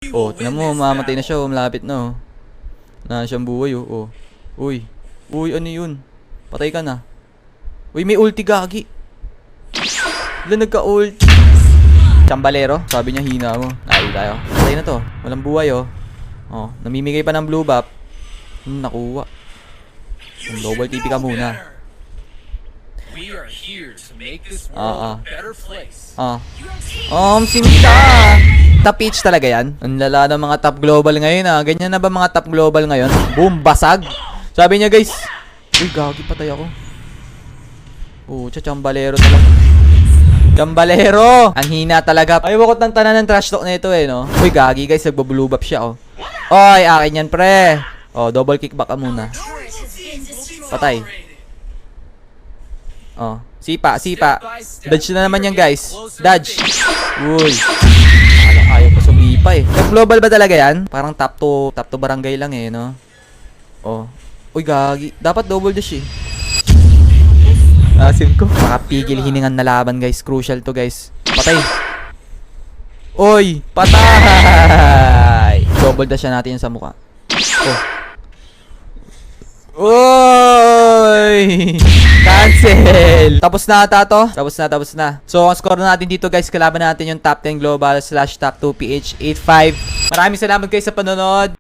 Oh, tingnan mo, mamatay na siya. Malapit na, oh. Na siyang buhay, oh. Uy. Uy, ano yun? Patay ka na. Uy, may ulti, gagi. Wala nagka-ulti. Chambalero, sabi niya hina mo. Ay, tayo. Patay na to. Walang buhay, oh. Oh, namimigay pa ng blue buff. Nakuha. Double TP ka muna. We are here to make this world a better place. Simita. Top H talaga yan. Ang lala ng mga top global ngayon, ah. Ganyan na ba mga top global ngayon? Boom, basag. Sabi niya, guys. Uy, gagi, patay ako. Chambalero talaga. Chambalero! Ang hina talaga. Ay, wakot ng tanan ng trash talk na ito, eh, no? Uy, gagi, guys. Nagbo-blue buff siya, oh. Oy, akin yan, pre. Oh, double kickback ka muna. Patay. Oh, sipa. Dodge na naman yan, guys. Dodge. Uy. Ayaw ko sumipa, eh. Global ba talaga yan? Parang top to barangay lang, eh, no? Oh. Uy, gagi. Dapat double dash, eh. Asim ko. Makapigil hiningan na laban, guys. Crucial to, guys. Patay. Uy, patay. Double dash natin sa mukha. Uy! Cancel! Tapos na ata to? Tapos na. So, ang score natin dito, guys, kalaban natin yung top 10 global / top 2 PH 85. Maraming salamat, guys, sa panonood.